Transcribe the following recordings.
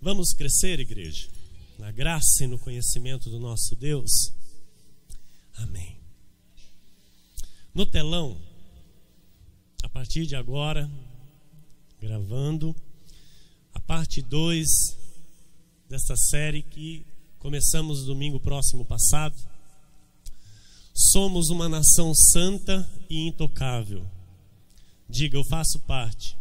Vamos crescer, igreja, na graça e no conhecimento do nosso Deus. Amém. No telão, a partir de agora, gravando a parte 2 dessa série que começamos domingo próximo passado. Somos uma nação santa e intocável. Diga, eu faço parte.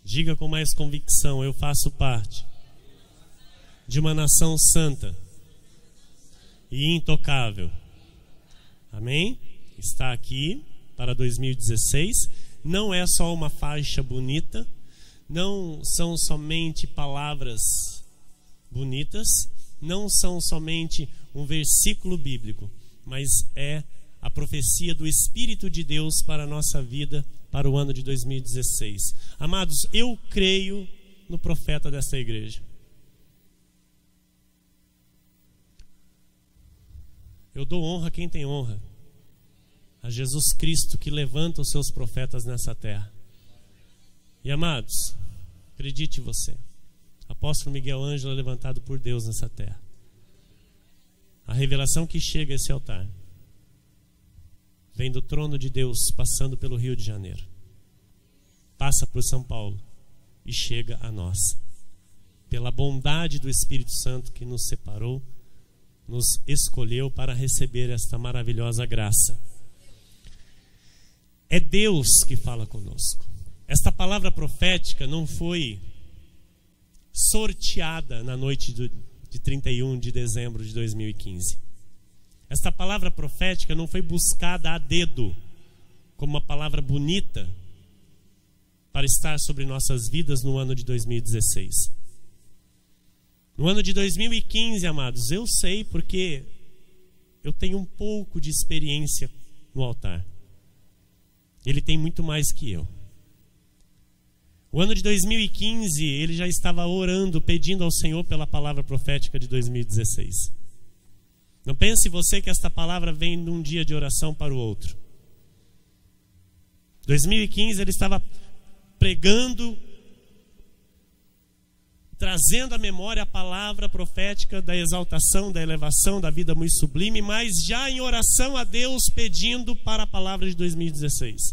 Diga com mais convicção, eu faço parte de uma nação santa e intocável. Amém? Está aqui para 2016. Não é só uma faixa bonita, não são somente palavras bonitas, não são somente um versículo bíblico, mas é a profecia do Espírito de Deus para a nossa vida, para o ano de 2016. Amados, eu creio no profeta desta igreja. Eu dou honra a quem tem honra, a Jesus Cristo que levanta os seus profetas nessa terra. E amados, acredite você, apóstolo Miguel Ângelo é levantado por Deus nessa terra. A revelação que chega a esse altar vem do trono de Deus, passando pelo Rio de Janeiro, passa por São Paulo e chega a nós, pela bondade do Espírito Santo que nos separou, nos escolheu para receber esta maravilhosa graça. É Deus que fala conosco. Esta palavra profética não foi sorteada na noite de 31 de dezembro de 2015. Esta palavra profética não foi buscada a dedo como uma palavra bonita para estar sobre nossas vidas no ano de 2016. No ano de 2015, amados, eu sei porque eu tenho um pouco de experiência no altar. Ele tem muito mais que eu. O ano de 2015, ele já estava orando, pedindo ao Senhor pela palavra profética de 2016. Não pense você que esta palavra vem de um dia de oração para o outro. 2015 ele estava pregando, trazendo à memória a palavra profética da exaltação, da elevação, da vida muito sublime, mas já em oração a Deus pedindo para a palavra de 2016.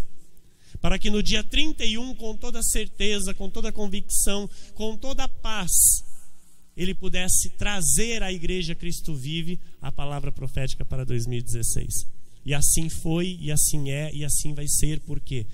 Para que no dia 31, com toda certeza, com toda convicção, com toda paz, ele pudesse trazer à igreja Cristo Vive a palavra profética para 2016. E assim foi, e assim é, e assim vai ser, porque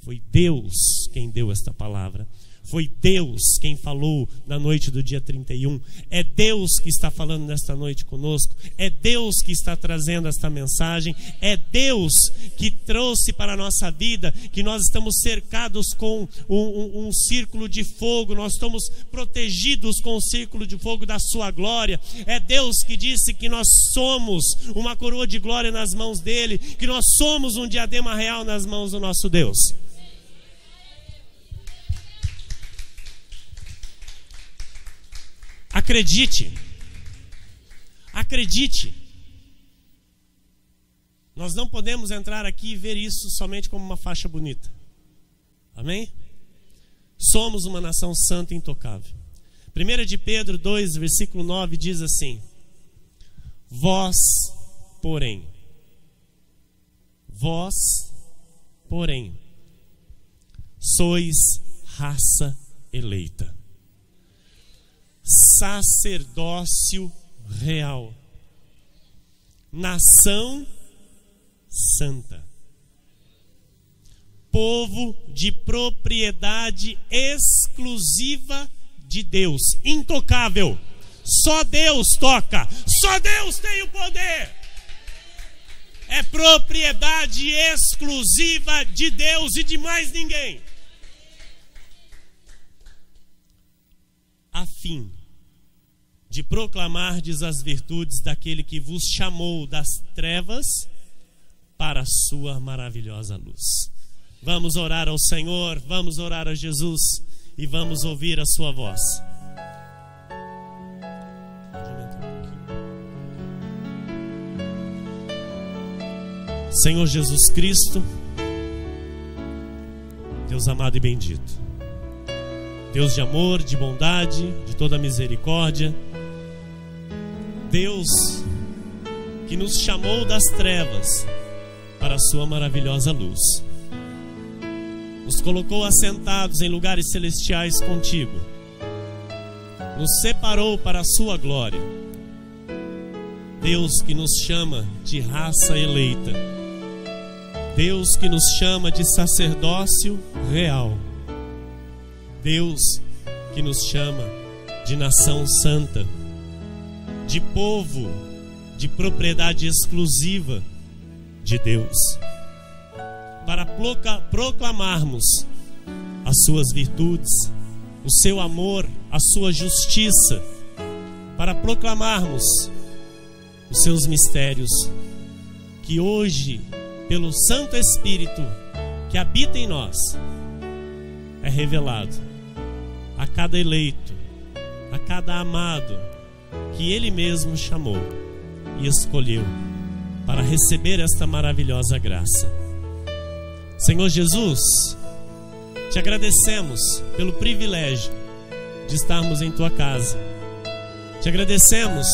foi Deus quem deu esta palavra. Foi Deus quem falou na noite do dia 31. É Deus que está falando nesta noite conosco. É Deus que está trazendo esta mensagem. É Deus que trouxe para a nossa vida que nós estamos cercados com um círculo de fogo. Nós estamos protegidos com o círculo de fogo da sua glória. É Deus que disse que nós somos uma coroa de glória nas mãos dele, que nós somos um diadema real nas mãos do nosso Deus. Acredite, acredite. Nós não podemos entrar aqui e ver isso somente como uma faixa bonita. Amém? Somos uma nação santa e intocável. 1 de Pedro 2, versículo 9 diz assim: vós, porém, sois raça eleita, sacerdócio real, nação santa, povo de propriedade exclusiva de Deus, intocável. Só Deus toca, só Deus tem o poder. É propriedade exclusiva de Deus e de mais ninguém. A fim de proclamardes as virtudes daquele que vos chamou das trevas para a sua maravilhosa luz. Vamos orar ao Senhor, vamos orar a Jesus e vamos ouvir a sua voz. Senhor Jesus Cristo, Deus amado e bendito, Deus de amor, de bondade, de toda misericórdia. Deus que nos chamou das trevas para a sua maravilhosa luz. Nos colocou assentados em lugares celestiais contigo. Nos separou para a sua glória. Deus que nos chama de raça eleita. Deus que nos chama de sacerdócio real. Deus que nos chama de nação santa, de povo, de propriedade exclusiva de Deus, para proclamarmos as suas virtudes, o seu amor, a sua justiça, para proclamarmos os seus mistérios, que hoje, pelo Santo Espírito que habita em nós, é revelado a cada eleito, a cada amado que Ele mesmo chamou e escolheu para receber esta maravilhosa graça. Senhor Jesus, te agradecemos pelo privilégio de estarmos em Tua casa. Te agradecemos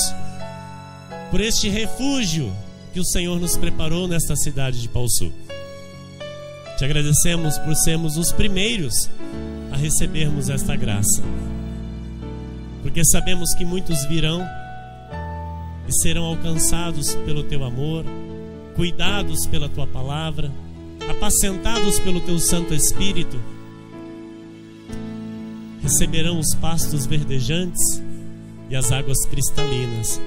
por este refúgio que o Senhor nos preparou nesta cidade de Paulsu. Te agradecemos por sermos os primeiros a recebermos esta graça, porque sabemos que muitos virão e serão alcançados pelo Teu amor, cuidados pela Tua palavra, apacentados pelo Teu Santo Espírito, receberão os pastos verdejantes e as águas cristalinas.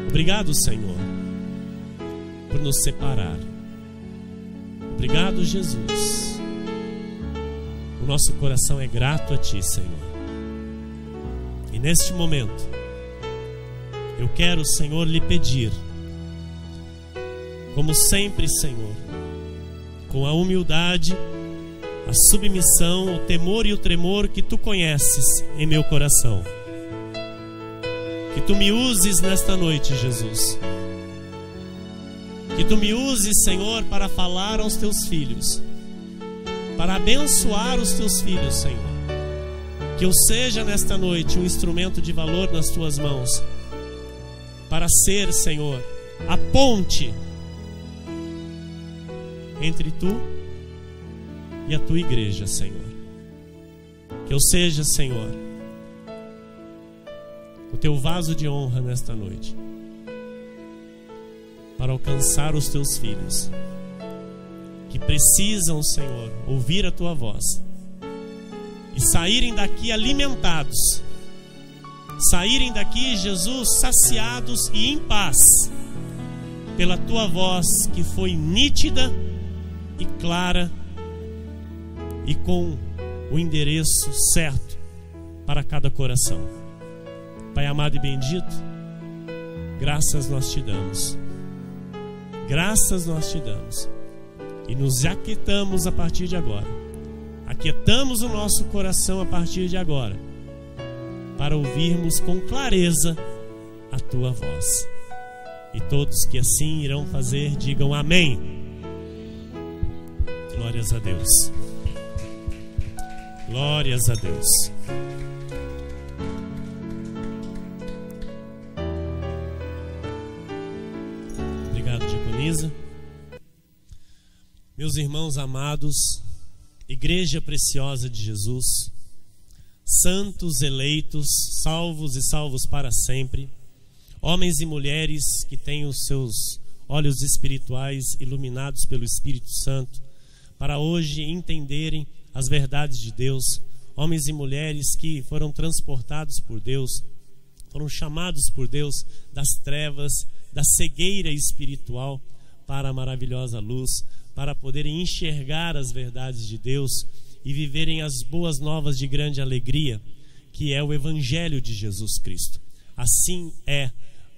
Obrigado, Senhor, por nos separar. Obrigado, Jesus. O nosso coração é grato a Ti, Senhor. E neste momento, eu quero, Senhor, lhe pedir, como sempre, Senhor, com a humildade, a submissão, o temor e o tremor que Tu conheces em meu coração, que Tu me uses nesta noite, Jesus. Que Tu me uses, Senhor, para falar aos Teus filhos, para abençoar os Teus filhos, Senhor. Que eu seja nesta noite um instrumento de valor nas Tuas mãos, para ser, Senhor, a ponte entre Tu e a Tua igreja, Senhor. Que eu seja, Senhor, o Teu vaso de honra nesta noite, para alcançar os Teus filhos, que precisam, Senhor, ouvir a Tua voz e saírem daqui alimentados, saírem daqui, Jesus, saciados e em paz, pela Tua voz que foi nítida e clara e com o endereço certo para cada coração. Pai amado e bendito, graças nós Te damos. Graças nós Te damos. E nos aquietamos a partir de agora. Aquietamos o nosso coração a partir de agora, para ouvirmos com clareza a Tua voz. E todos que assim irão fazer, digam amém. Glórias a Deus. Glórias a Deus. Obrigado, diaconisa. Meus irmãos amados, igreja preciosa de Jesus, santos eleitos, salvos e salvos para sempre, homens e mulheres que têm os seus olhos espirituais iluminados pelo Espírito Santo, para hoje entenderem as verdades de Deus, homens e mulheres que foram transportados por Deus, foram chamados por Deus das trevas, da cegueira espiritual para a maravilhosa luz, para poderem enxergar as verdades de Deus e viverem as boas novas de grande alegria, que é o Evangelho de Jesus Cristo. Assim é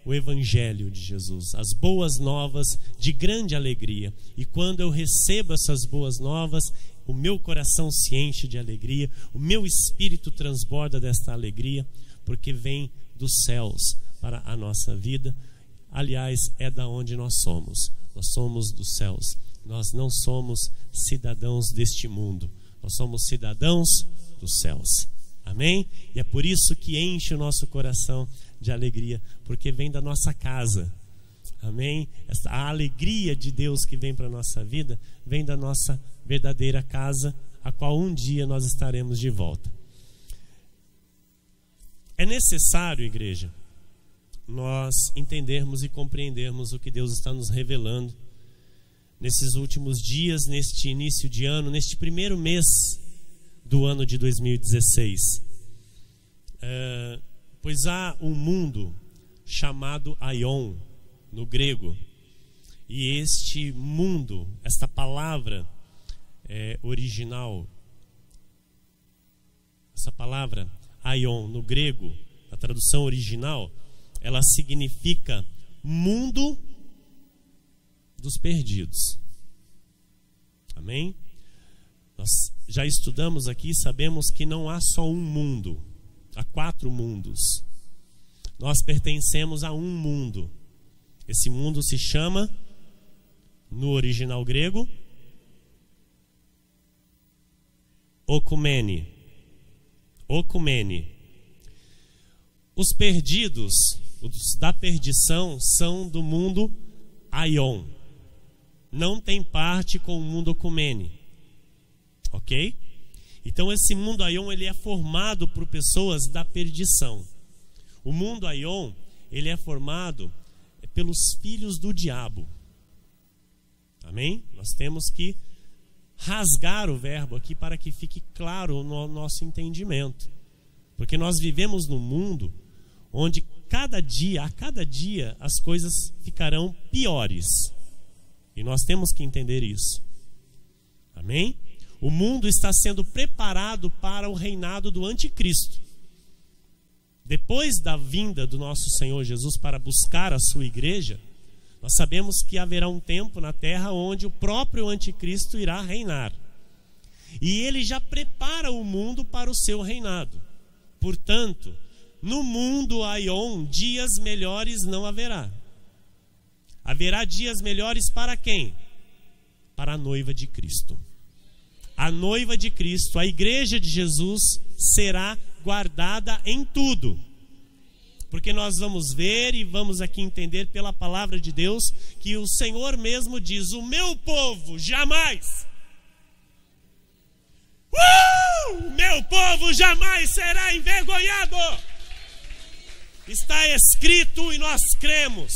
o Evangelho de Jesus, as boas novas de grande alegria. E quando eu recebo essas boas novas, o meu coração se enche de alegria, o meu espírito transborda desta alegria, porque vem dos céus para a nossa vida. Aliás, é da onde nós somos dos céus. Nós não somos cidadãos deste mundo, nós somos cidadãos dos céus. Amém? E é por isso que enche o nosso coração de alegria, porque vem da nossa casa. Amém? A alegria de Deus que vem para a nossa vida vem da nossa verdadeira casa, a qual um dia nós estaremos de volta. É necessário, igreja, nós entendermos e compreendermos o que Deus está nos revelando nesses últimos dias, neste início de ano, neste primeiro mês do ano de 2016. Pois há um mundo chamado Aion, no grego, e este mundo, esta palavra original, essa palavra Aion no grego, a tradução original, ela significa mundo dos perdidos. Amém? Nós já estudamos aqui, sabemos que não há só um mundo, há 4 mundos. Nós pertencemos a um mundo. Esse mundo se chama, no original grego, Okumene. Okumene. Os perdidos, os da perdição, são do mundo Aion. Não tem parte com o mundo Okumene. Ok? Então esse mundo Aion, ele é formado por pessoas da perdição. O mundo Aion, ele é formado pelos filhos do diabo. Amém? Nós temos que rasgar o verbo aqui para que fique claro no nosso entendimento. Porque nós vivemos num mundo onde a cada dia as coisas ficarão piores. E nós temos que entender isso. Amém? O mundo está sendo preparado para o reinado do anticristo. Depois da vinda do nosso Senhor Jesus para buscar a sua igreja, nós sabemos que haverá um tempo na terra onde o próprio anticristo irá reinar. E ele já prepara o mundo para o seu reinado. Portanto, no mundo Aion, dias melhores não haverá. Haverá dias melhores para quem? Para a noiva de Cristo. A noiva de Cristo, a igreja de Jesus, será guardada em tudo. Porque nós vamos ver e vamos aqui entender pela palavra de Deus que o Senhor mesmo diz: o meu povo jamais, meu povo jamais será envergonhado. Está escrito e nós cremos.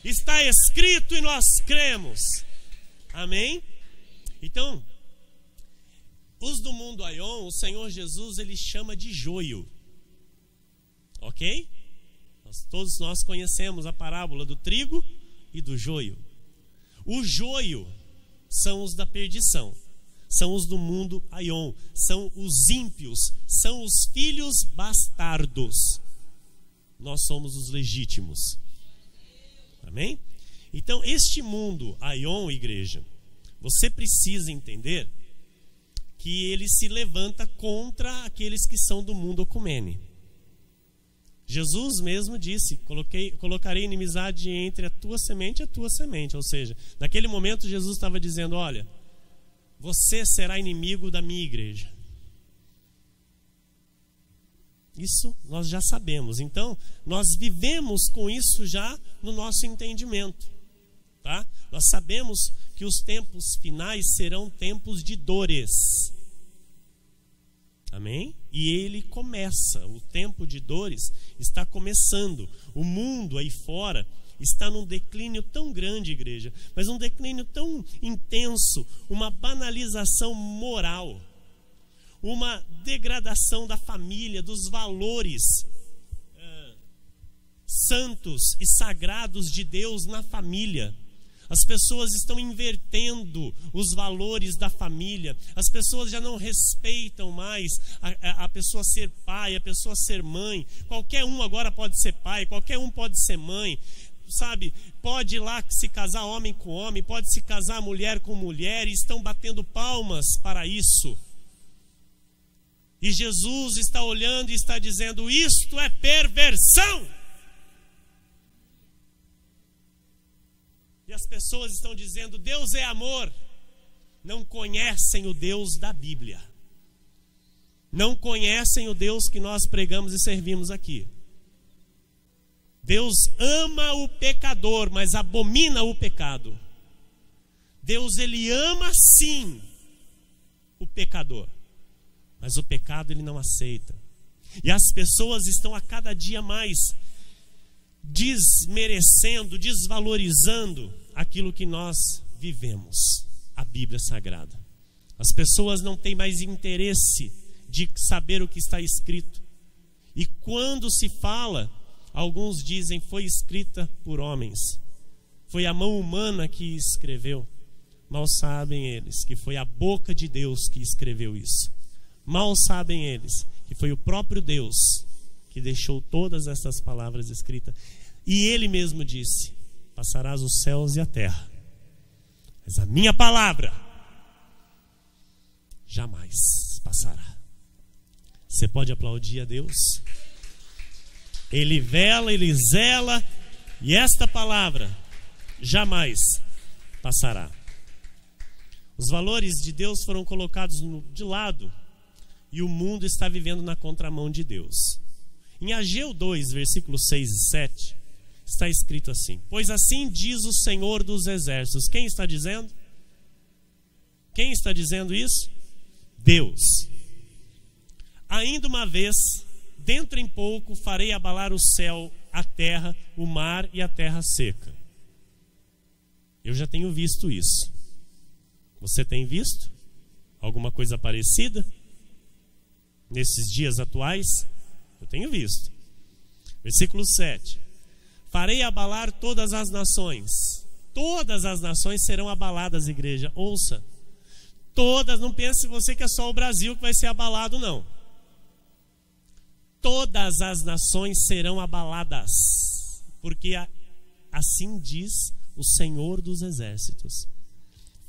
Está escrito e nós cremos. Amém? Então, os do mundo Aion, o Senhor Jesus, ele chama de joio. Ok? Todos nós conhecemos a parábola do trigo e do joio. O joio são os da perdição, são os do mundo Aion, são os ímpios, são os filhos bastardos. Nós somos os legítimos. Amém? Então, este mundo Aion, igreja, você precisa entender que ele se levanta contra aqueles que são do mundo Okumene. Jesus mesmo disse: colocarei inimizade entre a tua semente e a tua semente. Ou seja, naquele momento Jesus estava dizendo: olha, você será inimigo da minha igreja. Isso nós já sabemos. Então, nós vivemos com isso já no nosso entendimento. Tá? Nós sabemos que os tempos finais serão tempos de dores. Amém? E ele começa, o tempo de dores está começando. O mundo aí fora está num declínio tão grande, igreja, mas um declínio tão intenso, uma banalização moral, uma degradação da família, dos valores santos e sagrados de Deus na família. As pessoas estão invertendo os valores da família. As pessoas já não respeitam mais a pessoa ser pai, a pessoa ser mãe. Qualquer um agora pode ser pai, qualquer um pode ser mãe. Sabe, pode ir lá se casar homem com homem, pode se casar mulher com mulher, e estão batendo palmas para isso. E Jesus está olhando e está dizendo: isto é perversão. E as pessoas estão dizendo: Deus é amor. Não conhecem o Deus da Bíblia. não conhecem o Deus que nós pregamos e servimos aqui. Deus ama o pecador, mas abomina o pecado. Deus, ele ama sim o pecador, mas o pecado ele não aceita. E as pessoas estão a cada dia mais desmerecendo, desvalorizando aquilo que nós vivemos, a Bíblia Sagrada. As pessoas não têm mais interesse de saber o que está escrito. E quando se fala, alguns dizem foi escrita por homens, foi a mão humana que escreveu. Mal sabem eles que foi a boca de Deus que escreveu isso. Mal sabem eles que foi o próprio Deus que deixou todas essas palavras escritas. E ele mesmo disse: passarás os céus e a terra, mas a minha palavra jamais passará. Você pode aplaudir a Deus? Ele vela, ele zela, e esta palavra jamais passará. Os valores de Deus foram colocados de lado, e o mundo está vivendo na contramão de Deus. Em Ageu 2, versículos 6 e 7, está escrito assim: pois assim diz o Senhor dos Exércitos. Quem está dizendo? Quem está dizendo isso? Deus. Ainda uma vez, dentro em pouco, farei abalar o céu, a terra, o mar e a terra seca. Eu já tenho visto isso. Você tem visto alguma coisa parecida nesses dias atuais? Eu tenho visto. Versículo 7: farei abalar todas as nações. Todas as nações serão abaladas, igreja. Ouça. Todas, não pense você que é só o Brasil que vai ser abalado, não. Todas as nações serão abaladas, porque assim diz o Senhor dos Exércitos: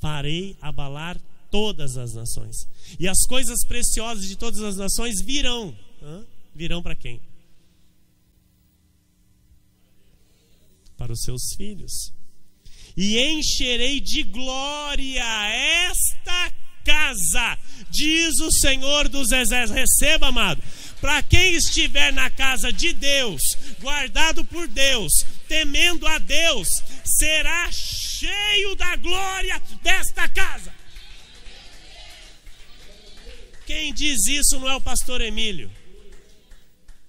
farei abalar todas as nações, e as coisas preciosas de todas as nações virão. Virão para quem? Para os seus filhos. E encherei de glória esta casa, diz o Senhor dos Exércitos. Receba, amado. Para quem estiver na casa de Deus, guardado por Deus, temendo a Deus, será cheio da glória desta casa. Quem diz isso não é o pastor Emílio.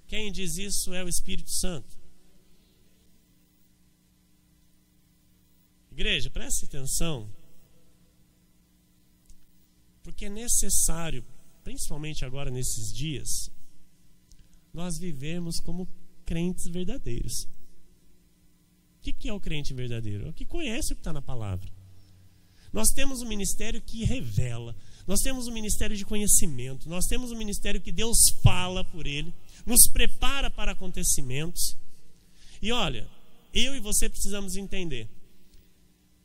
Quem diz isso é o Espírito Santo. Igreja, preste atenção, porque é necessário, principalmente agora nesses dias, nós vivemos como crentes verdadeiros. O que é o crente verdadeiro? É o que conhece o que está na palavra. Nós temos um ministério que revela, nós temos um ministério de conhecimento, nós temos um ministério que Deus fala por ele, nos prepara para acontecimentos. E olha, eu e você precisamos entender: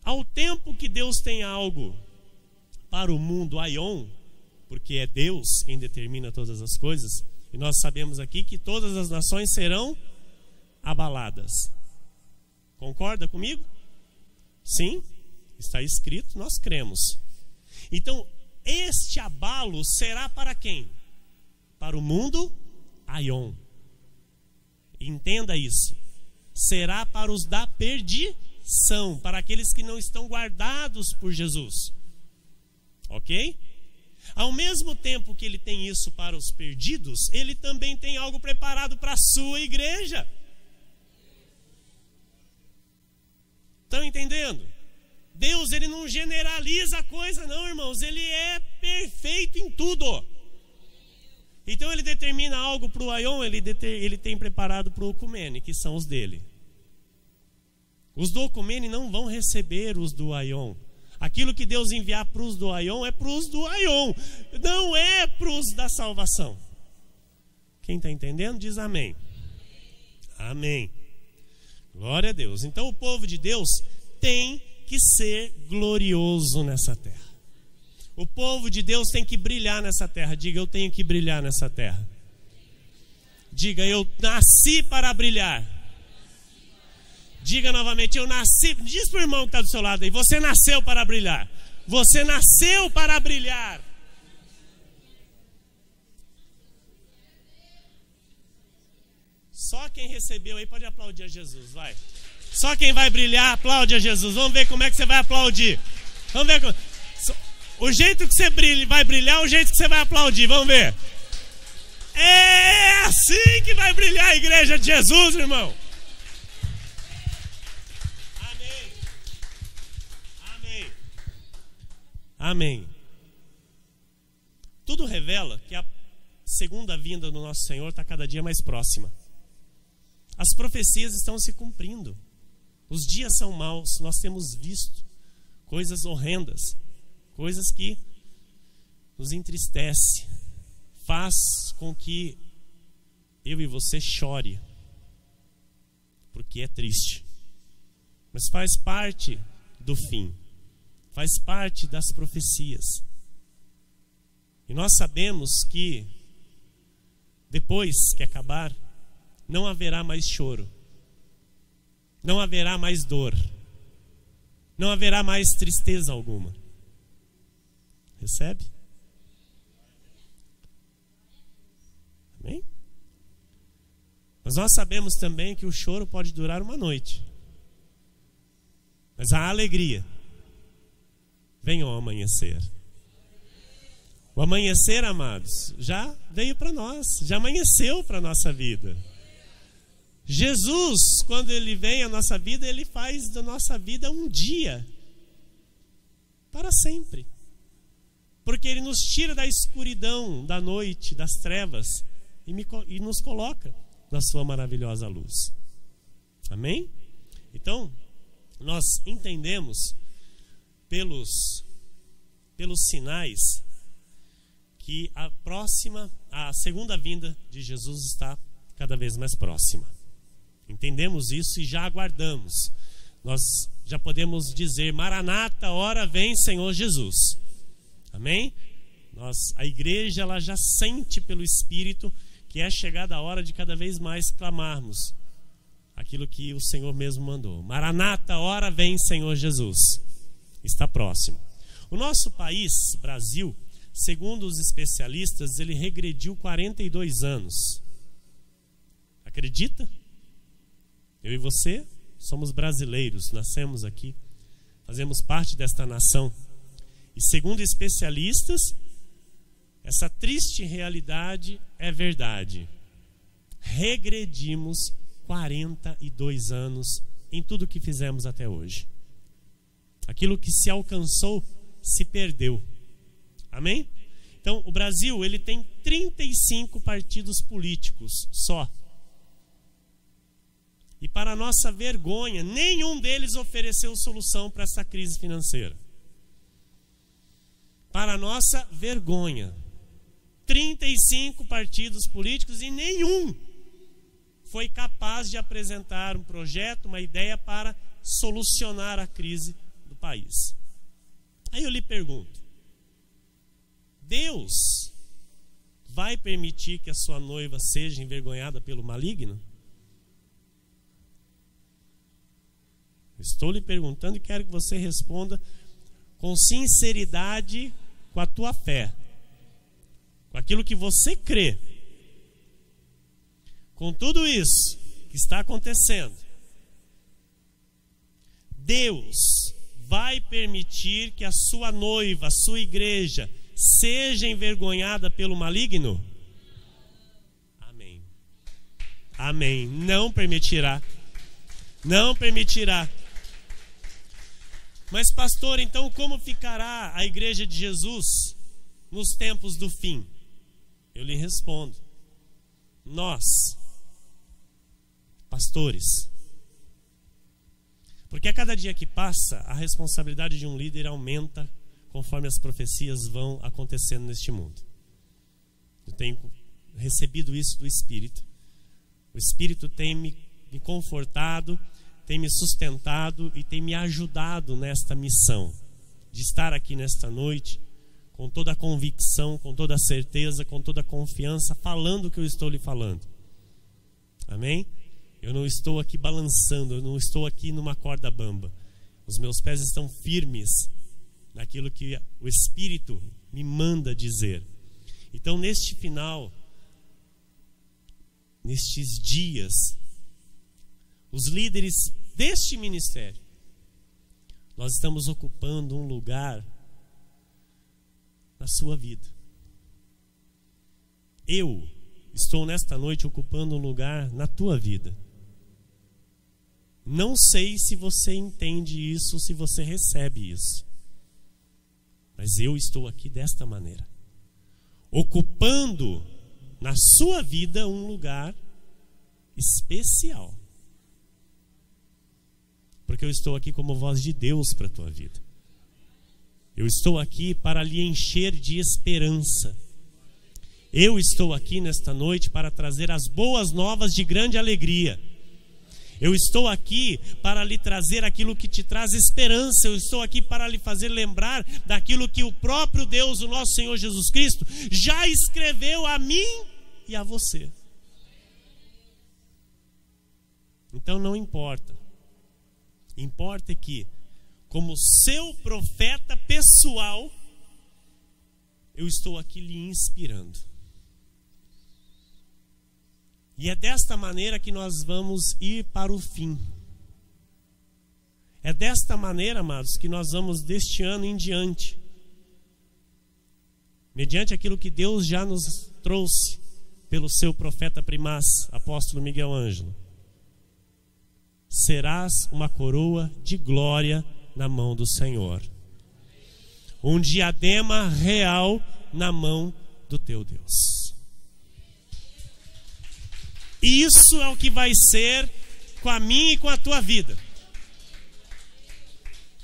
ao tempo que Deus tem algo para o mundo aion, porque é Deus quem determina todas as coisas, e nós sabemos aqui que todas as nações serão abaladas. Concorda comigo? Sim, está escrito, nós cremos. Então, este abalo será para quem? Para o mundo aion. Entenda isso. Será para os da perdição, para aqueles que não estão guardados por Jesus. Ok? Ao mesmo tempo que ele tem isso para os perdidos, ele também tem algo preparado para a sua igreja. Estão entendendo? Deus, ele não generaliza a coisa não, irmãos. Ele é perfeito em tudo. Então ele determina algo para o aion, ele tem preparado para o ocumene, que são os dele. Os do ocumene não vão receber os do aion. Aquilo que Deus enviar para os do aion é para os do aion, não é para os da salvação. Quem está entendendo diz amém. Amém. Glória a Deus. Então o povo de Deus tem que ser glorioso nessa terra. O povo de Deus tem que brilhar nessa terra. Diga, eu tenho que brilhar nessa terra. Diga, eu nasci para brilhar. Diga novamente, eu nasci. Diz para o irmão que está do seu lado aí, você nasceu para brilhar. Você nasceu para brilhar. Só quem recebeu aí pode aplaudir a Jesus, vai. Só quem vai brilhar, aplaude a Jesus. Vamos ver como é que você vai aplaudir. Vamos ver. O jeito que você vai brilhar é o jeito que você vai aplaudir. Vamos ver. É assim que vai brilhar a igreja de Jesus, irmão. Amém. Amém. Amém. Tudo revela que a segunda vinda do nosso Senhor está cada dia mais próxima. As profecias estão se cumprindo. Os dias são maus. Nós temos visto coisas horrendas, coisas que nos entristecem, faz com que eu e você chore, porque é triste. Mas faz parte do fim, faz parte das profecias. E nós sabemos que depois que acabar, não haverá mais choro, não haverá mais dor, não haverá mais tristeza alguma. Recebe? Amém? Mas nós sabemos também que o choro pode durar uma noite, mas a alegria vem ao amanhecer. O amanhecer, amados, já veio para nós, já amanheceu para a nossa vida. Jesus, quando Ele vem à nossa vida, Ele faz da nossa vida um dia para sempre. Porque Ele nos tira da escuridão, da noite, das trevas e nos coloca na sua maravilhosa luz. Amém? Então, nós entendemos pelos sinais que a segunda vinda de Jesus está cada vez mais próxima. Entendemos isso e já aguardamos. Nós já podemos dizer: Maranata, ora vem, Senhor Jesus. Amém? A igreja, ela já sente pelo Espírito que é chegada a hora de cada vez mais clamarmos aquilo que o Senhor mesmo mandou. Maranata, ora vem, Senhor Jesus. Está próximo. O nosso país, Brasil, segundo os especialistas, ele regrediu 42 anos. Acredita? Eu e você somos brasileiros, nascemos aqui, fazemos parte desta nação. E segundo especialistas, essa triste realidade é verdade. Regredimos 42 anos em tudo que fizemos até hoje. Aquilo que se alcançou se perdeu. Amém? Então, o Brasil, ele tem 35 partidos políticos só. E para nossa vergonha, nenhum deles ofereceu solução para essa crise financeira. Para nossa vergonha, 35 partidos políticos e nenhum foi capaz de apresentar um projeto, uma ideia para solucionar a crise do país. Aí eu lhe pergunto: Deus vai permitir que a sua noiva seja envergonhada pelo maligno? Estou lhe perguntando e quero que você responda com sinceridade, com a tua fé, com aquilo que você crê. Com tudo isso que está acontecendo, Deus vai permitir que a sua noiva, a sua igreja, seja envergonhada pelo maligno? Amém. Amém. Não permitirá. Não permitirá. Mas, pastor, então como ficará a igreja de Jesus nos tempos do fim? Eu lhe respondo: nós, pastores, porque a cada dia que passa, a responsabilidade de um líder aumenta conforme as profecias vão acontecendo neste mundo. Eu tenho recebido isso do Espírito. O Espírito tem me confortado, tem me sustentado e tem me ajudado nesta missão de estar aqui nesta noite com toda a convicção, com toda a certeza, com toda a confiança, falando o que eu estou lhe falando. Amém? Eu não estou aqui balançando, eu não estou aqui numa corda bamba. Os meus pés estão firmes naquilo que o Espírito me manda dizer. Então, neste final, nestes dias, os líderes deste ministério, nós estamos ocupando um lugar na sua vida. Eu estou nesta noite ocupando um lugar na tua vida. Não sei se você entende isso, se você recebe isso, mas eu estou aqui desta maneira, ocupando na sua vida um lugar especial, porque eu estou aqui como voz de Deus para a tua vida. Eu estou aqui para lhe encher de esperança. Eu estou aqui nesta noite para trazer as boas novas de grande alegria. Eu estou aqui para lhe trazer aquilo que te traz esperança. Eu estou aqui para lhe fazer lembrar daquilo que o próprio Deus, o nosso Senhor Jesus Cristo, já escreveu a mim e a você. Então não importa. Importa que, como seu profeta pessoal, eu estou aqui lhe inspirando. E é desta maneira que nós vamos ir para o fim. É desta maneira, amados, que nós vamos deste ano em diante, mediante aquilo que Deus já nos trouxe pelo seu profeta primaz, apóstolo Miguel Ângelo. Serás uma coroa de glória na mão do Senhor, um diadema real na mão do teu Deus. Isso é o que vai ser com a minha e com a tua vida.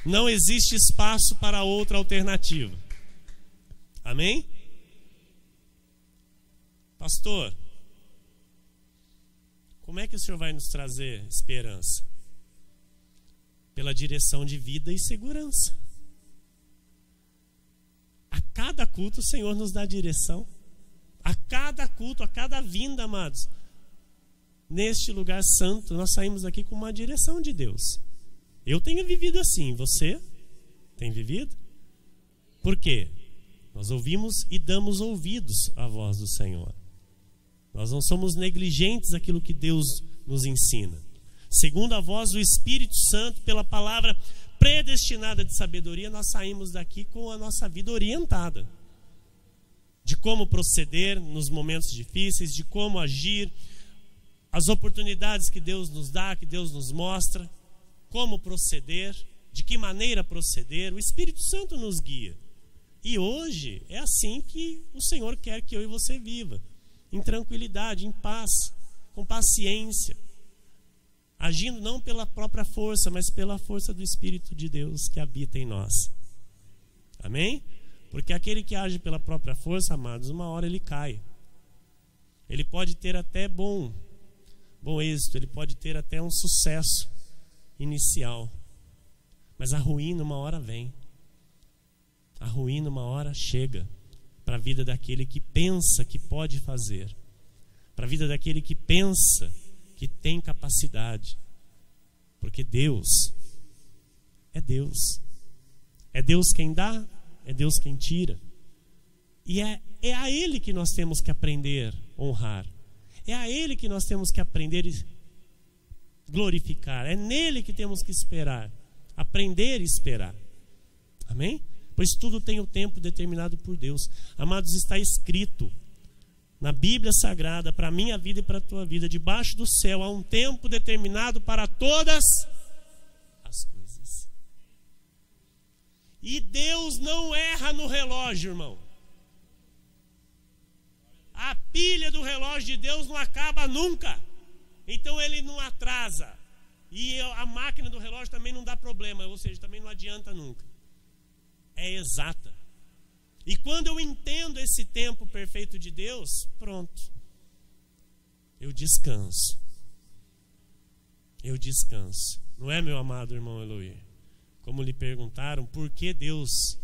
Não existe espaço para outra alternativa. Amém? Pastor, como é que o Senhor vai nos trazer esperança? Pela direção de vida e segurança. A cada culto o Senhor nos dá direção. A cada culto, a cada vinda, amados, neste lugar santo, nós saímos aqui com uma direção de Deus. Eu tenho vivido assim, você tem vivido? Por quê? Nós ouvimos e damos ouvidos à voz do Senhor. Nós não somos negligentes àquilo que Deus nos ensina. Segundo a voz do Espírito Santo, pela palavra predestinada de sabedoria, nós saímos daqui com a nossa vida orientada. De como proceder nos momentos difíceis, de como agir, as oportunidades que Deus nos dá, que Deus nos mostra, como proceder, de que maneira proceder. O Espírito Santo nos guia. E hoje é assim que o Senhor quer que eu e você viva, em tranquilidade, em paz, com paciência, agindo não pela própria força, mas pela força do Espírito de Deus que habita em nós. Amém? Porque aquele que age pela própria força, amados, uma hora ele cai. Ele pode ter até bom êxito, ele pode ter até um sucesso inicial, mas a ruína uma hora vem. A ruína uma hora chega para a vida daquele que pensa que pode fazer, para a vida daquele que pensa que tem capacidade, porque Deus é Deus. É Deus quem dá, é Deus quem tira. E é a Ele que nós temos que aprender a honrar. É a Ele que nós temos que aprender a glorificar. É nele que temos que esperar. Aprender e esperar. Amém? Pois tudo tem o tempo determinado por Deus. Amados, está escrito na Bíblia Sagrada, para a minha vida e para a tua vida, debaixo do céu há um tempo determinado para todas as coisas. E Deus não erra no relógio, irmão. A pilha do relógio de Deus não acaba nunca. Então ele não atrasa. E a máquina do relógio também não dá problema, ou seja, também não adianta nunca. É exata. E quando eu entendo esse tempo perfeito de Deus, pronto. Eu descanso. Eu descanso. Não é, meu amado irmão Eloy? Como lhe perguntaram, por que Deus?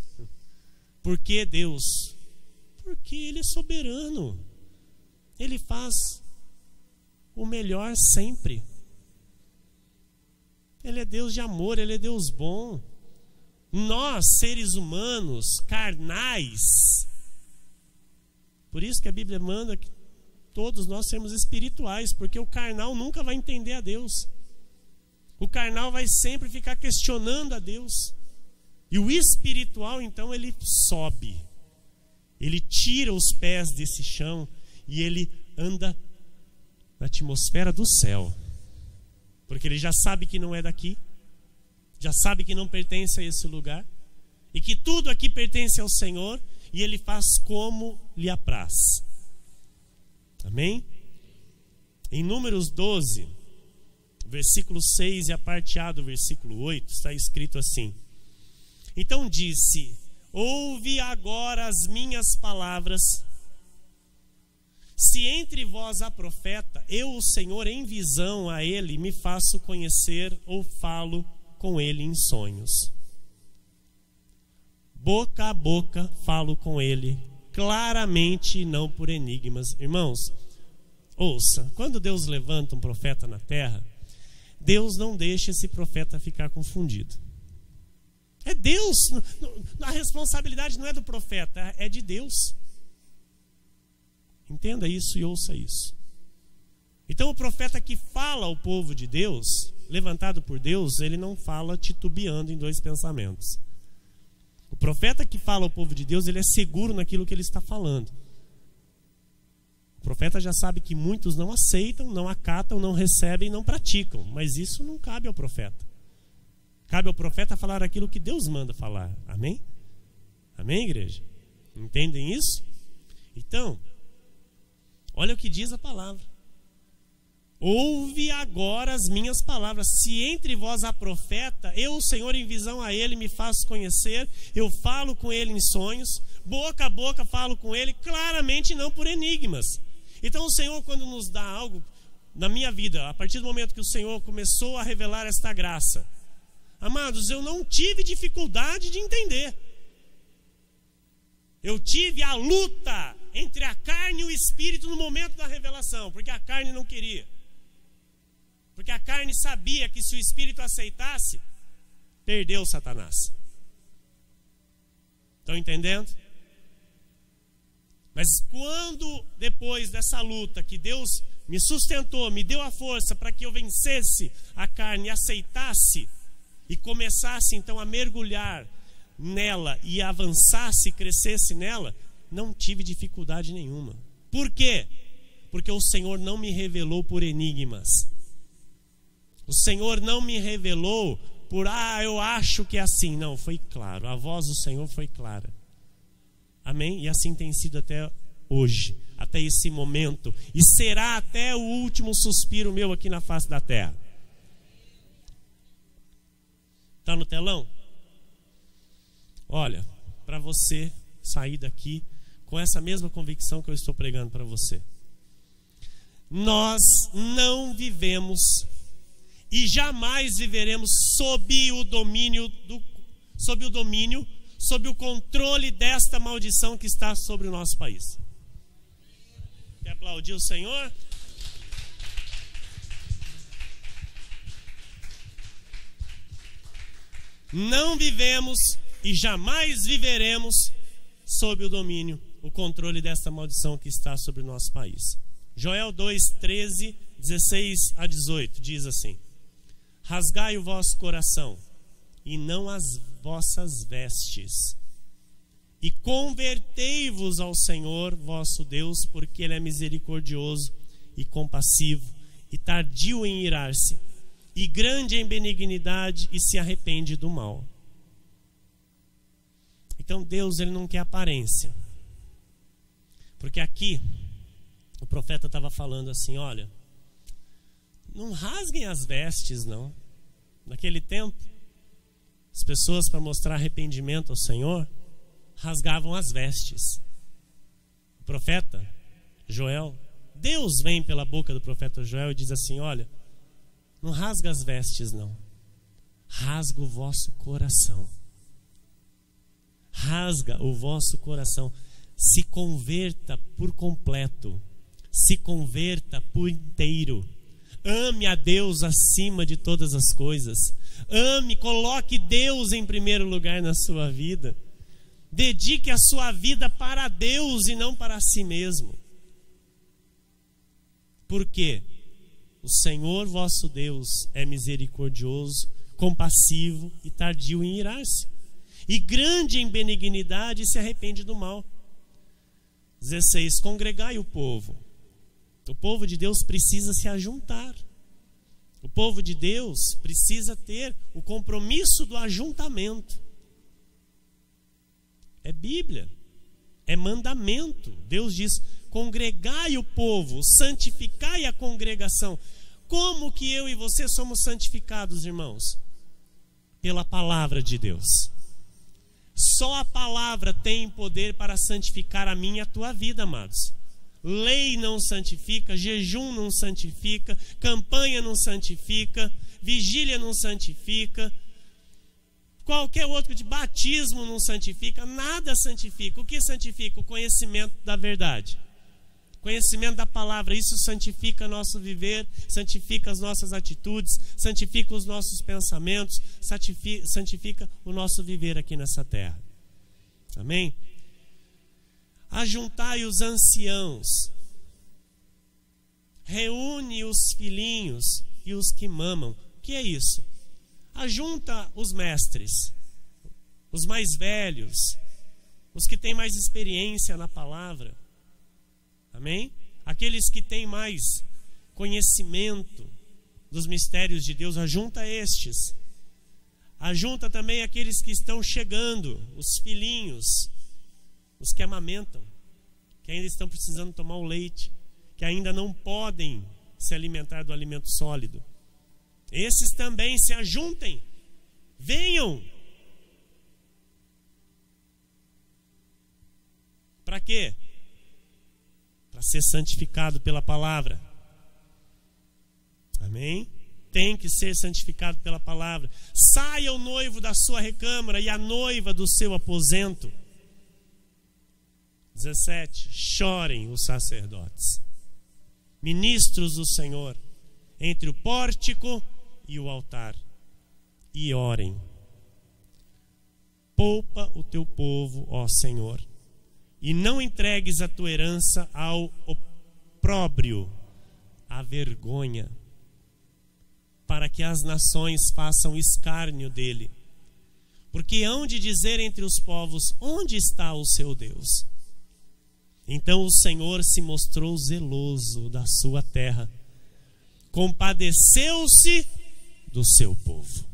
Por que Deus? Porque Ele é soberano. Ele faz o melhor sempre. Ele é Deus de amor, Ele é Deus bom. Nós, seres humanos, carnais. Por isso que a Bíblia manda todos nós sermos espirituais, porque o carnal nunca vai entender a Deus. O carnal vai sempre ficar questionando a Deus. E o espiritual, então, ele sobe. Ele tira os pés desse chão e ele anda na atmosfera do céu. Porque ele já sabe que não é daqui, já sabe que não pertence a esse lugar, e que tudo aqui pertence ao Senhor, e ele faz como lhe apraz. Amém? Em Números 12, versículo 6 e a parte A do versículo 8, está escrito assim: então disse: ouve agora as minhas palavras. Se entre vós há profeta, eu, o Senhor, em visão a ele me faço conhecer ou falo com ele em sonhos. Boca a boca falo com ele, claramente e não por enigmas. Irmãos, ouça, quando Deus levanta um profeta na terra, Deus não deixa esse profeta ficar confundido. É Deus, a responsabilidade não é do profeta, é de Deus. Entenda isso e ouça isso. Então o profeta que fala ao povo de Deus, levantado por Deus, ele não fala titubeando em dois pensamentos. O profeta que fala ao povo de Deus, ele é seguro naquilo que ele está falando. O profeta já sabe que muitos não aceitam, não acatam, não recebem, não praticam. Mas isso não cabe ao profeta. Cabe ao profeta falar aquilo que Deus manda falar. Amém? Amém, igreja? Entendem isso? Então, olha o que diz a palavra. Ouve agora as minhas palavras. Se entre vós há profeta, eu, o Senhor, em visão a ele, me faço conhecer. Eu falo com ele em sonhos. Boca a boca falo com ele, claramente não por enigmas. Então o Senhor, quando nos dá algo na minha vida, a partir do momento que o Senhor começou a revelar esta graça, amados, eu não tive dificuldade de entender. Eu tive a luta entre a carne e o espírito no momento da revelação, porque a carne não queria. Porque a carne sabia que se o espírito aceitasse, perdeu Satanás. Estão entendendo? Mas quando, depois dessa luta, que Deus me sustentou, me deu a força para que eu vencesse a carne e aceitasse, e começasse então a mergulhar nela e avançasse, crescesse nela, não tive dificuldade nenhuma. Por quê? Porque o Senhor não me revelou por enigmas. O Senhor não me revelou por, eu acho que é assim. Não, foi claro. A voz do Senhor foi clara. Amém? E assim tem sido até hoje, até esse momento. E será até o último suspiro meu aqui na face da terra. Está no telão? Olha, para você sair daqui com essa mesma convicção que eu estou pregando para você. Nós não vivemos e jamais viveremos sob o controle desta maldição que está sobre o nosso país. Quer aplaudir o Senhor? Não vivemos e jamais viveremos sob o domínio, o controle desta maldição que está sobre o nosso país. Joel 2, 13, 16 a 18 diz assim: rasgai o vosso coração e não as vossas vestes, e convertei-vos ao Senhor vosso Deus, porque Ele é misericordioso e compassivo e tardio em irar-se, e grande em benignidade, e se arrepende do mal. Então Deus, Ele não quer aparência. Porque aqui o profeta estava falando assim: olha, não rasguem as vestes não. Naquele tempo, as pessoas, para mostrar arrependimento ao Senhor, rasgavam as vestes. O profeta Joel, Deus vem pela boca do profeta Joel e diz assim: olha, não rasga as vestes não, rasga o vosso coração. Rasga o vosso coração. Se converta por completo, se converta por inteiro. Ame a Deus acima de todas as coisas. Ame, coloque Deus em primeiro lugar na sua vida. Dedique a sua vida para Deus e não para si mesmo. Porque o Senhor vosso Deus é misericordioso, compassivo e tardio em irar-se, e grande em benignidade, e se arrepende do mal. 16. Congregai o povo. O povo de Deus precisa se ajuntar. O povo de Deus precisa ter o compromisso do ajuntamento. É Bíblia, é mandamento. Deus diz: congregai o povo, santificai a congregação. Como que eu e você somos santificados, irmãos? Pela palavra de Deus. Só a palavra tem poder para santificar a minha e a tua vida, amados. Lei não santifica, jejum não santifica, campanha não santifica, vigília não santifica, qualquer outro de batismo não santifica, nada santifica. O que santifica? O conhecimento da verdade, conhecimento da palavra. Isso santifica nosso viver, santifica as nossas atitudes, santifica os nossos pensamentos, santifica o nosso viver aqui nessa terra. Amém? Ajuntai os anciãos, reúne os filhinhos e os que mamam. O que é isso? Ajunta os mestres, os mais velhos, os que têm mais experiência na palavra. Amém? Aqueles que têm mais conhecimento dos mistérios de Deus, ajunta estes. Ajunta também aqueles que estão chegando, os filhinhos, os que amamentam, que ainda estão precisando tomar o leite, que ainda não podem se alimentar do alimento sólido. Esses também se ajuntem, venham. Para quê? Para ser santificado pela palavra. Amém? Tem que ser santificado pela palavra. Saia o noivo da sua recâmara e a noiva do seu aposento. 17. Chorem os sacerdotes, ministros do Senhor, entre o pórtico e o altar, e orem. Poupa o teu povo, ó Senhor, e não entregues a tua herança ao opróbrio, à vergonha, para que as nações façam escárnio dele. Porque hão de dizer entre os povos: onde está o seu Deus? Então o Senhor se mostrou zeloso da sua terra, compadeceu-se do seu povo.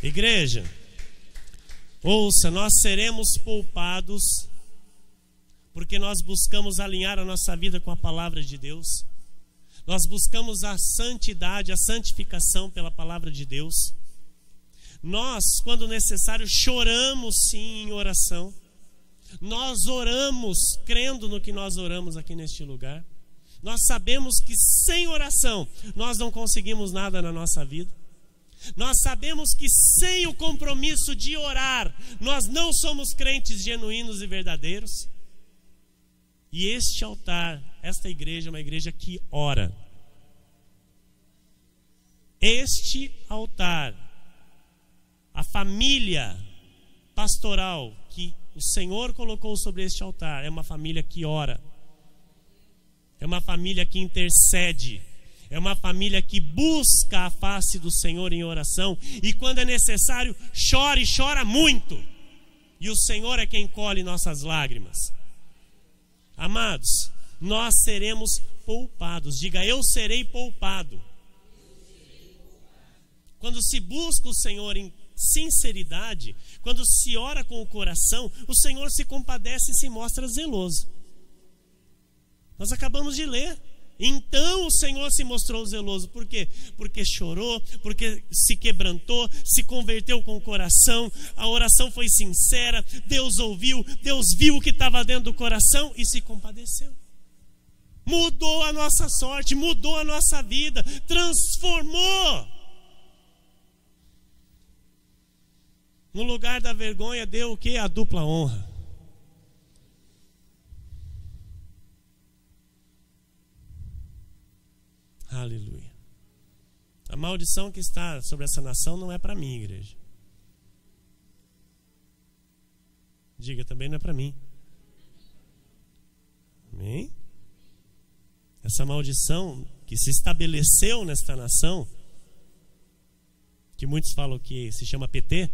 Igreja, ouça, nós seremos poupados porque nós buscamos alinhar a nossa vida com a palavra de Deus. Nós buscamos a santidade, a santificação pela palavra de Deus. Nós, quando necessário, choramos sim em oração. Nós oramos crendo no que nós oramos aqui neste lugar. Nós sabemos que sem oração nós não conseguimos nada na nossa vida. Nós sabemos que sem o compromisso de orar nós não somos crentes genuínos e verdadeiros. E este altar, esta igreja é uma igreja que ora. Este altar, a família pastoral que o Senhor colocou sobre este altar, é uma família que ora, é uma família que intercede, é uma família que busca a face do Senhor em oração, e quando é necessário, chora e chora muito, e o Senhor é quem colhe nossas lágrimas. Amados, nós seremos poupados. Diga: eu serei poupado. Quando se busca o Senhor em sinceridade, quando se ora com o coração, o Senhor se compadece e se mostra zeloso. Nós acabamos de ler. Então o Senhor se mostrou zeloso. Por quê? Porque chorou, porque se quebrantou, se converteu com o coração, a oração foi sincera, Deus ouviu, Deus viu o que estava dentro do coração e se compadeceu. Mudou a nossa sorte, mudou a nossa vida, transformou. No lugar da vergonha deu o quê? A dupla honra. Aleluia. A maldição que está sobre essa nação não é para mim, igreja. Diga, também não é para mim. essa maldição que se estabeleceu nesta nação, que muitos falam que se chama PT,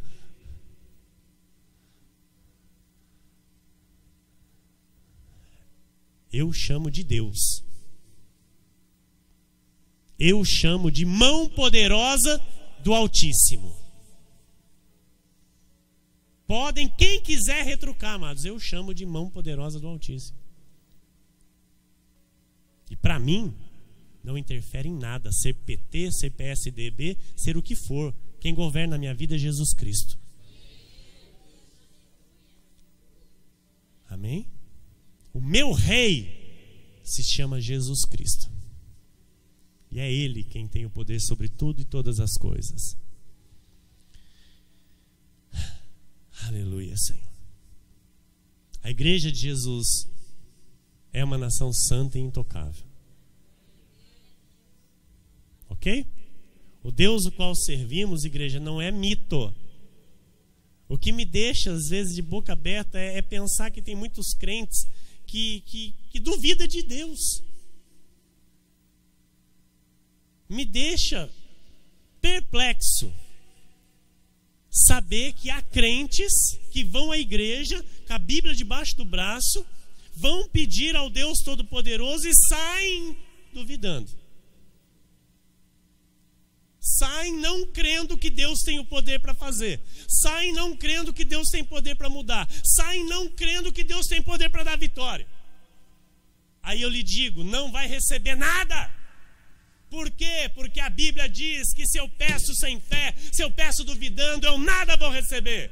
eu chamo de Deus. Eu chamo de mão poderosa do Altíssimo. Podem, quem quiser retrucar, amados, eu chamo de mão poderosa do Altíssimo. E para mim, não interfere em nada ser PT, ser PSDB, ser o que for. Quem governa a minha vida é Jesus Cristo. Amém? O meu rei se chama Jesus Cristo. E é Ele quem tem o poder sobre tudo e todas as coisas. Aleluia, Senhor. A igreja de Jesus é uma nação santa e intocável. Ok? O Deus o qual servimos, igreja, não é mito. O que me deixa, às vezes, de boca aberta é pensar que tem muitos crentes que duvidam de Deus. Me deixa perplexo saber que há crentes que vão à igreja com a Bíblia debaixo do braço, vão pedir ao Deus Todo-Poderoso e saem duvidando. Saem não crendo que Deus tem o poder para fazer. Saem não crendo que Deus tem poder para mudar. Saem não crendo que Deus tem poder para dar vitória. Aí eu lhe digo, não vai receber nada. Por quê? Porque a Bíblia diz que se eu peço sem fé, se eu peço duvidando, eu nada vou receber.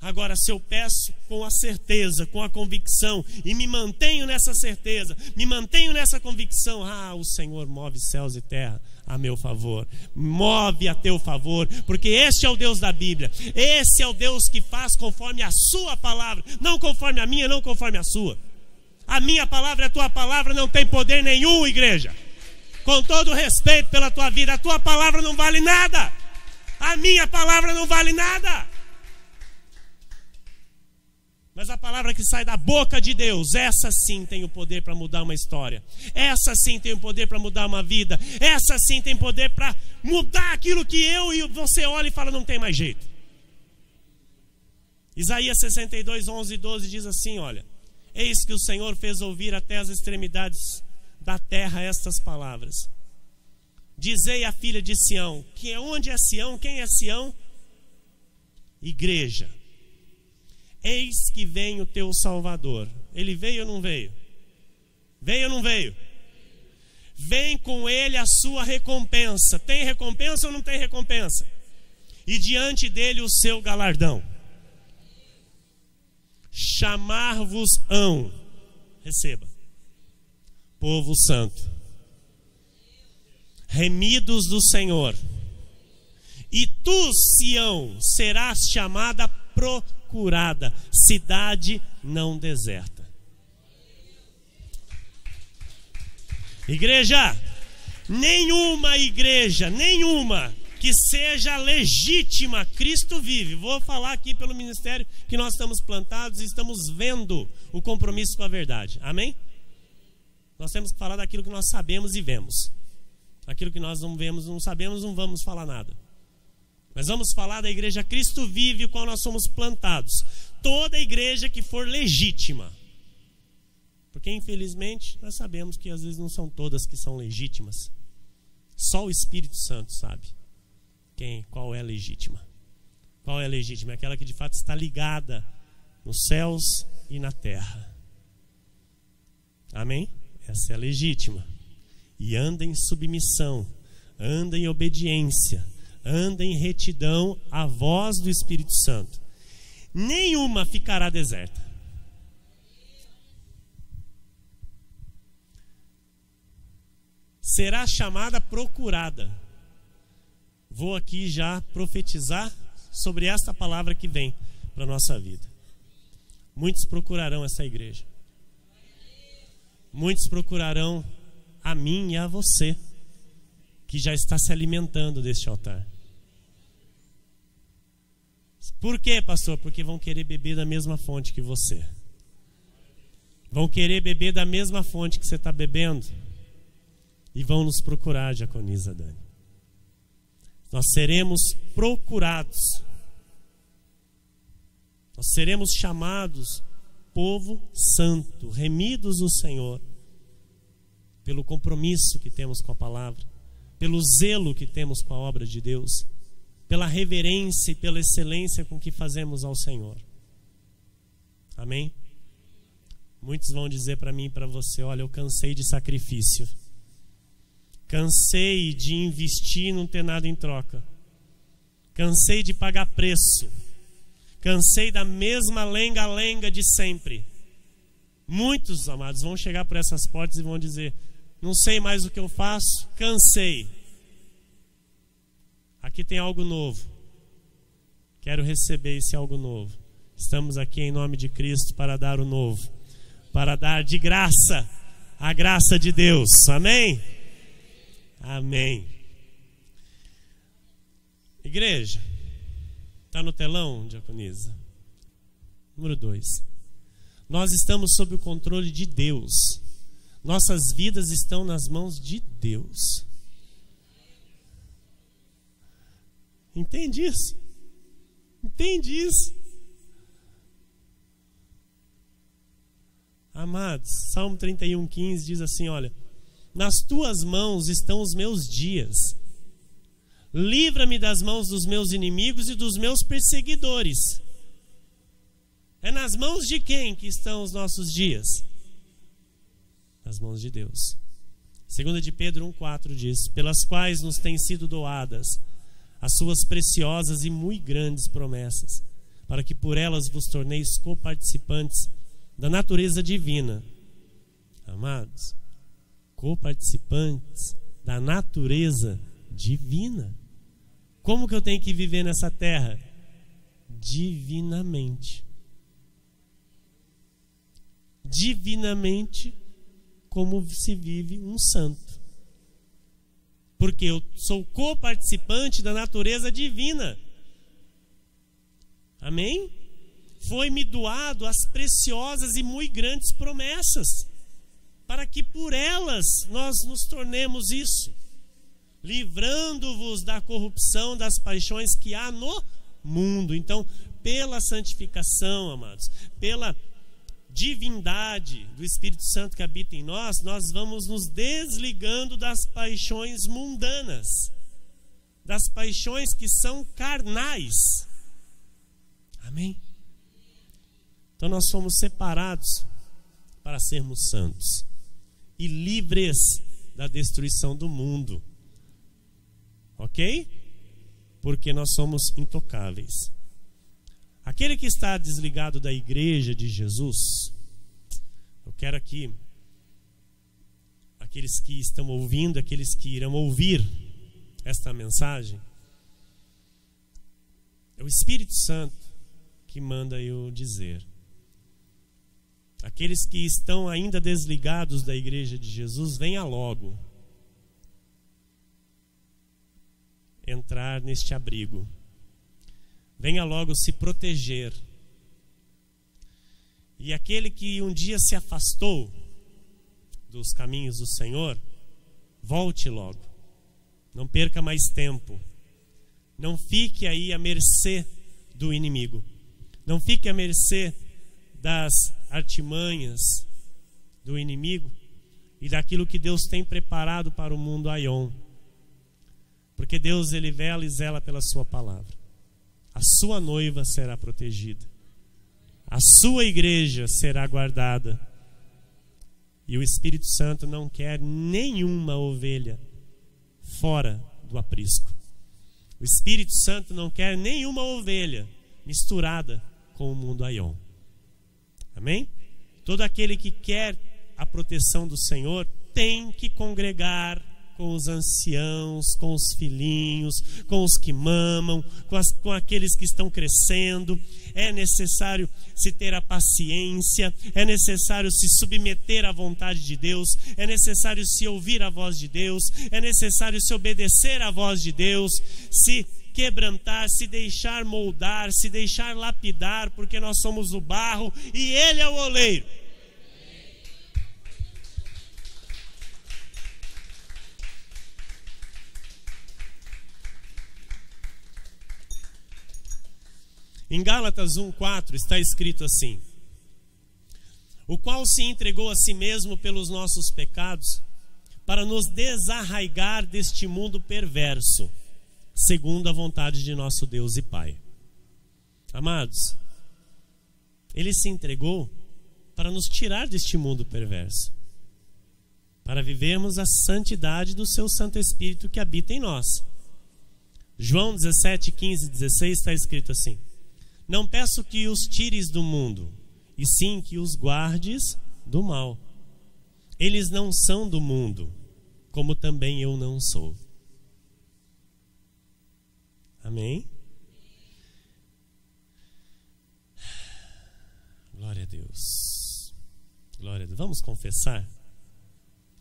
Agora, se eu peço com a certeza, com a convicção, e me mantenho nessa certeza, me mantenho nessa convicção, o Senhor move céus e terra a meu favor, move a teu favor, porque este é o Deus da Bíblia, esse é o Deus que faz conforme a sua palavra, não conforme a minha, não conforme a sua. A minha palavra e a tua palavra não tem poder nenhum, igreja. Com todo respeito pela tua vida, a tua palavra não vale nada. A minha palavra não vale nada. Mas a palavra que sai da boca de Deus, essa sim tem o poder para mudar uma história. Essa sim tem o poder para mudar uma vida. Essa sim tem poder para mudar aquilo que eu e você olha e fala, não tem mais jeito. Isaías 62, 11 e 12 diz assim, olha: eis que o Senhor fez ouvir até as extremidades da terra estas palavras. Dizei à filha de Sião, que onde é Sião? Quem é Sião? Igreja. Eis que vem o teu Salvador. Ele veio ou não veio? Veio ou não veio? Vem com ele a sua recompensa. Tem recompensa ou não tem recompensa? E diante dele o seu galardão. Chamar-vos-ão, receba, povo santo, remidos do Senhor, e tu, Sião, serás chamada procurada, cidade não deserta. Igreja, nenhuma que seja legítima, Cristo vive. Vou falar aqui pelo ministério que nós estamos plantados e estamos vendo o compromisso com a verdade. Amém? Nós temos que falar daquilo que nós sabemos e vemos. Aquilo que nós não vemos, não sabemos, não vamos falar nada. Mas vamos falar da igreja Cristo vive, o qual nós somos plantados. Toda igreja que for legítima. Porque infelizmente nós sabemos que às vezes não são todas que são legítimas. Só o Espírito Santo sabe qual é a legítima. Qual é a legítima? É aquela que de fato está ligada nos céus e na terra. Amém? Essa é a legítima. E anda em submissão, anda em obediência, anda em retidão à voz do Espírito Santo. Nenhuma ficará deserta. Será chamada procurada. Vou aqui já profetizar sobre esta palavra que vem para a nossa vida. Muitos procurarão essa igreja. Muitos procurarão a mim e a você, que já está se alimentando deste altar. Por quê, pastor? Porque vão querer beber da mesma fonte que você. vão querer beber da mesma fonte que você está bebendo e vão nos procurar, diaconisa Dani. Nós seremos procurados. Nós seremos chamados povo santo, remidos do Senhor, pelo compromisso que temos com a palavra, pelo zelo que temos com a obra de Deus, pela reverência e pela excelência com que fazemos ao Senhor. Amém? Muitos vão dizer para mim e para você: olha, eu cansei de sacrifício, cansei de investir e não ter nada em troca, cansei de pagar preço, cansei da mesma lenga-lenga de sempre. Muitos, amados, vão chegar por essas portas e vão dizer: não sei mais o que eu faço, cansei. Aqui tem algo novo, quero receber esse algo novo. Estamos aqui em nome de Cristo para dar o novo, para dar de graça a graça de Deus. Amém? Amém. Igreja, está no telão, diaconisa? Número 2. Nós estamos sob o controle de Deus. Nossas vidas estão nas mãos de Deus. Entende isso? Entende isso? Amados, Salmo 31:15 diz assim: olha, nas tuas mãos estão os meus dias. Livra-me das mãos dos meus inimigos e dos meus perseguidores. É nas mãos de quem que estão os nossos dias? Nas mãos de Deus. 2 de Pedro 1:4 diz: pelas quais nos têm sido doadas as suas preciosas e muito grandes promessas, para que por elas vos torneis coparticipantes da natureza divina. Amados, coparticipantes da natureza divina. Como que eu tenho que viver nessa terra? Divinamente. Divinamente, como se vive um santo. Porque eu sou coparticipante da natureza divina. Amém? Foi-me doado as preciosas e muito grandes promessas, para que por elas nós nos tornemos isso, livrando-vos da corrupção das paixões que há no mundo. Então, pela santificação, amados, pela divindade do Espírito Santo que habita em nós, nós vamos nos desligando das paixões mundanas, das paixões que são carnais. Amém? Então nós somos separados para sermos santos e livres da destruição do mundo. Ok? Porque nós somos intocáveis. Aquele que está desligado da igreja de Jesus, eu quero aqui, aqueles que estão ouvindo, aqueles que irão ouvir esta mensagem, é o Espírito Santo que manda eu dizer. Aqueles que estão ainda desligados da igreja de Jesus, venha logo entrar neste abrigo. Venha logo se proteger. E aquele que um dia se afastou dos caminhos do Senhor, volte logo. Não perca mais tempo. Não fique aí à mercê do inimigo. Não fique à mercê das artimanhas do inimigo e daquilo que Deus tem preparado para o mundo Aion. Porque Deus, Ele vela e zela pela sua palavra. A sua noiva será protegida. A sua igreja será guardada. E o Espírito Santo não quer nenhuma ovelha fora do aprisco. O Espírito Santo não quer nenhuma ovelha misturada com o mundo Aion. Amém? Todo aquele que quer a proteção do Senhor tem que congregar com os anciãos, com os filhinhos, com os que mamam, com aqueles que estão crescendo. É necessário se ter a paciência, é necessário se submeter à vontade de Deus, é necessário se ouvir a voz de Deus, é necessário se obedecer à voz de Deus, se quebrantar, se deixar moldar, se deixar lapidar, porque nós somos o barro e Ele é o oleiro. Em Gálatas 1:4 está escrito assim: o qual se entregou a si mesmo pelos nossos pecados, para nos desarraigar deste mundo perverso, segundo a vontade de nosso Deus e Pai. Amados, Ele se entregou para nos tirar deste mundo perverso, para vivermos a santidade do seu Santo Espírito que habita em nós. João 17:15-16 está escrito assim: não peço que os tires do mundo, e sim que os guardes do mal. Eles não são do mundo, como também eu não sou. Amém? Glória a Deus. Glória a Deus. Vamos confessar?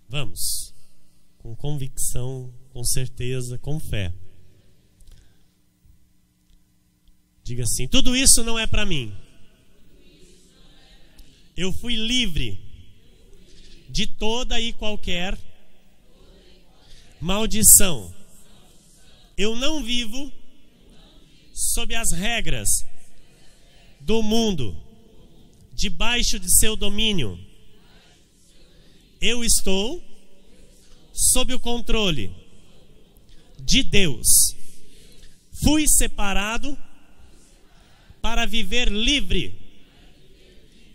Vamos. Com convicção, com certeza, com fé. Diga assim: tudo isso não é para mim. Eu fui livre de toda e qualquer maldição. Eu não vivo sob as regras do mundo, debaixo de seu domínio. Eu estou sob o controle de Deus. Fui separado para viver livre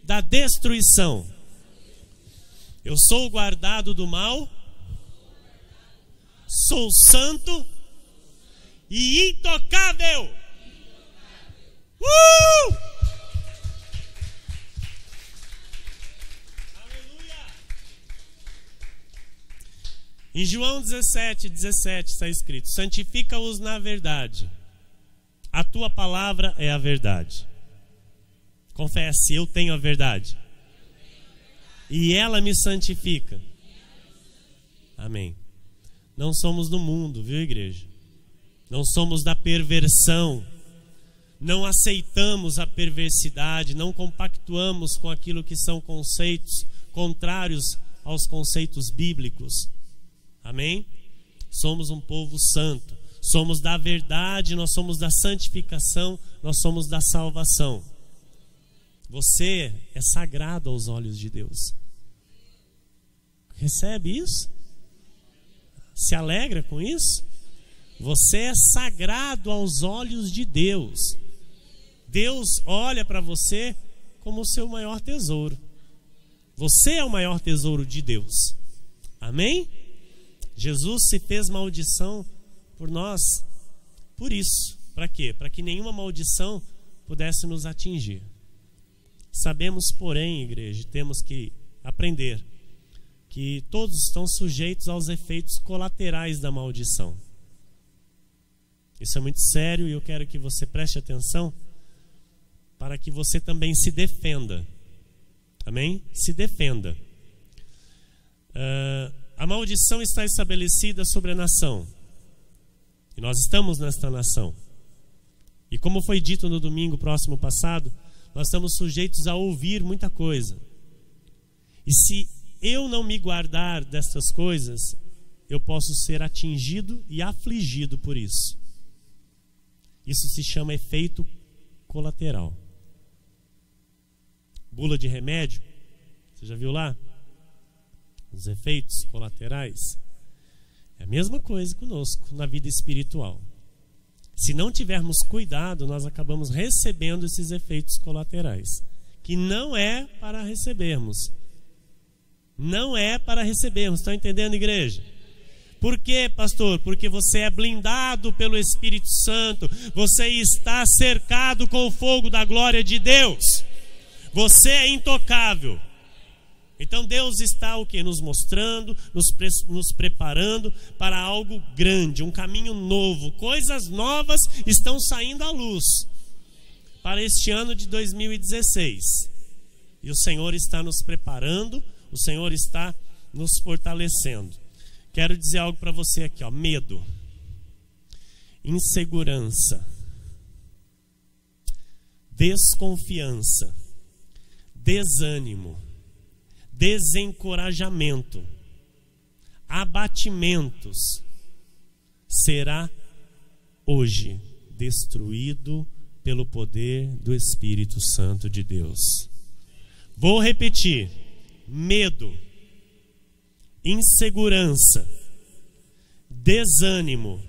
da destruição. Eu sou guardado do mal, sou santo e intocável. Aleluia! Em João 17:17 está escrito: santifica-os na verdade, a tua palavra é a verdade. Confesse: eu tenho a verdade, e ela me santifica. Amém. Não somos do mundo, viu, igreja? Não somos da perversão. Não aceitamos a perversidade, não compactuamos com aquilo que são conceitos contrários aos conceitos bíblicos. Amém? Somos um povo santo. Somos da verdade, nós somos da santificação, nós somos da salvação. Você é sagrado aos olhos de Deus. Recebe isso? Se alegra com isso? Você é sagrado aos olhos de Deus. Deus olha para você como o seu maior tesouro. Você é o maior tesouro de Deus. Amém? Jesus se fez maldição por nós. Por isso. Para quê? Para que nenhuma maldição pudesse nos atingir. Sabemos, porém, igreja, temos que aprender que todos estão sujeitos aos efeitos colaterais da maldição. Isso é muito sério e eu quero que você preste atenção para que você também se defenda. Amém? Se defenda. A maldição está estabelecida sobre a nação. E nós estamos nesta nação. E como foi dito no domingo próximo passado, nós estamos sujeitos a ouvir muita coisa. E se eu não me guardar destas coisas, eu posso ser atingido e afligido por isso. Isso se chama efeito colateral. Bula de remédio, você já viu lá? Os efeitos colaterais. É a mesma coisa conosco na vida espiritual. Se não tivermos cuidado, nós acabamos recebendo esses efeitos colaterais, que não é para recebermos. Não é para recebermos. Estão entendendo, igreja? Por quê, pastor? Porque você é blindado pelo Espírito Santo. Você está cercado com o fogo da glória de Deus. Você é intocável. Então Deus está o quê? Nos mostrando, nos preparando para algo grande, um caminho novo. Coisas novas estão saindo à luz para este ano de 2016. E o Senhor está nos preparando, o Senhor está nos fortalecendo. Quero dizer algo para você aqui, ó. Medo, insegurança, desconfiança, desânimo, desencorajamento, abatimentos, será hoje destruído pelo poder do Espírito Santo de Deus. Vou repetir: medo, insegurança, desânimo,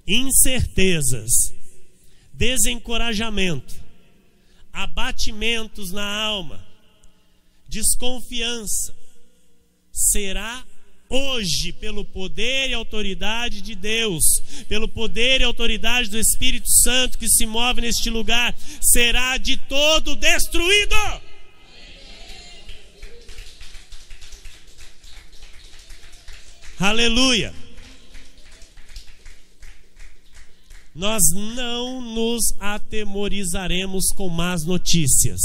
incertezas, desencorajamento, abatimentos na alma, desconfiança, será hoje, pelo poder e autoridade de Deus, pelo poder e autoridade do Espírito Santo que se move neste lugar, será de todo destruído. Aleluia. Nós não nos atemorizaremos com más notícias.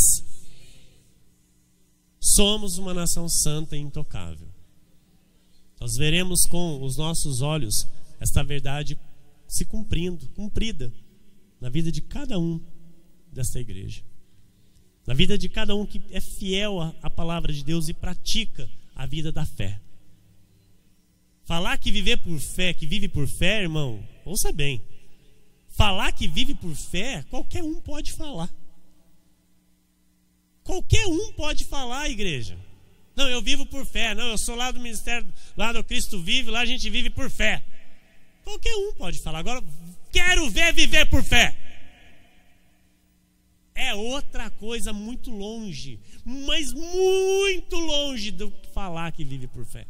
Somos uma nação santa e intocável. Nós veremos com os nossos olhos esta verdade se cumprida na vida de cada um desta igreja, na vida de cada um que é fiel à palavra de Deus e pratica a vida da fé. Falar que viver por fé, que vive por fé, irmão, ouça bem. Falar que vive por fé, qualquer um pode falar. Qualquer um pode falar, igreja. Não, eu vivo por fé. Não, eu sou lá do ministério, lá do Cristo Vive, lá a gente vive por fé. Qualquer um pode falar. Agora, quero ver viver por fé. É outra coisa muito longe, mas muito longe do que falar que vive por fé.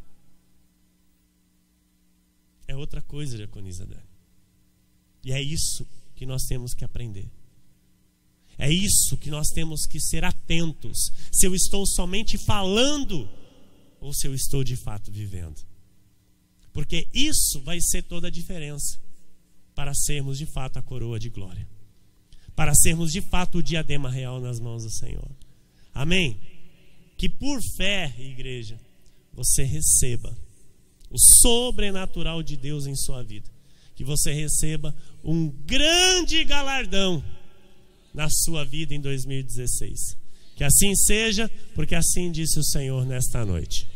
É outra coisa, Diaconisa Dani. E é isso que nós temos que aprender. É isso que nós temos que ser atentos. Se eu estou somente falando ou se eu estou de fato vivendo. Porque isso vai ser toda a diferença para sermos de fato a coroa de glória. Para sermos de fato o diadema real nas mãos do Senhor. Amém? Que por fé, igreja, você receba o sobrenatural de Deus em sua vida. Que você receba um grande galardão na sua vida em 2016. Que assim seja, porque assim disse o Senhor nesta noite.